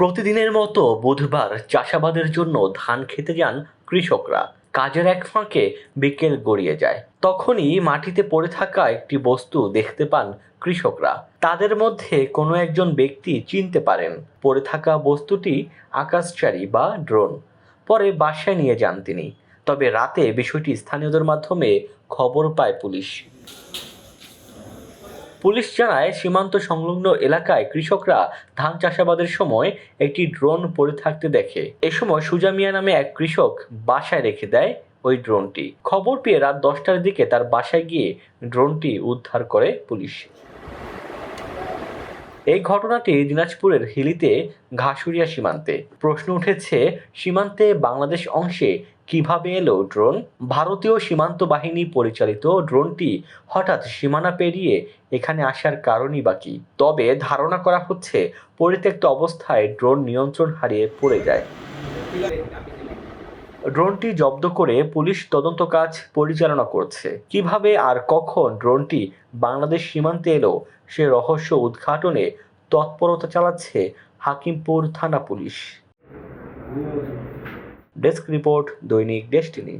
প্রতিদিনের মতো বুধবার চাষাবাদের জন্য ধান খেতে যান কৃষকরা। কাজের এক ফাঁকে বিকেল গড়িয়ে যায়, তখনই মাটিতে পড়ে থাকা একটি বস্তু দেখতে পান কৃষকরা। তাদের মধ্যে কোনো একজন ব্যক্তি চিনতে পারেন পড়ে থাকা বস্তুটি আকাশচারী বা ড্রোন। পরে বাসায় নিয়ে যান তিনি। তবে রাতে বিষয়টি স্থানীয়দের মাধ্যমে খবর পায় পুলিশ। পুলিশ জানায়, সীমান্ত সংলগ্ন এলাকায় কৃষকরা ধান চাষাবাদের সময় একটি ড্রোন পড়ে থাকতে দেখে। এ সময় সুজা মিয়া নামে এক কৃষক বাসায় রেখে দেয় ওই ড্রোনটি। খবর পেয়ে রাত 10টার দিকে তার বাসায় গিয়ে ড্রোনটি উদ্ধার করে পুলিশ। এই ঘটনাটি দিনাজপুরের হিলিতে ঘাসুরিয়া সীমান্তে। প্রশ্ন উঠেছে, সীমান্তে বাংলাদেশ অংশে কিভাবে এলো ড্রোন? ভারতীয় সীমান্ত বাহিনী পরিচালিত ড্রোনটি হঠাৎ সীমানা পেরিয়ে এখানে আসার কারণই বা কি? তবে ধারণা করা হচ্ছে, পরিত্যক্ত অবস্থায় ড্রোন নিয়ন্ত্রণ হারিয়ে পড়ে যায়। ড্রোনটি জব্দ করে পুলিশ তদন্ত কাজ পরিচালনা করছে। কিভাবে আর কখন ড্রোনটি বাংলাদেশ সীমান্তে এলো সে রহস্য উদ্ঘাটনে তৎপরতা চালাচ্ছে হাকিমপুর থানা পুলিশ। ডেস্ক রিপোর্ট, দৈনিক ডেস্টিনি।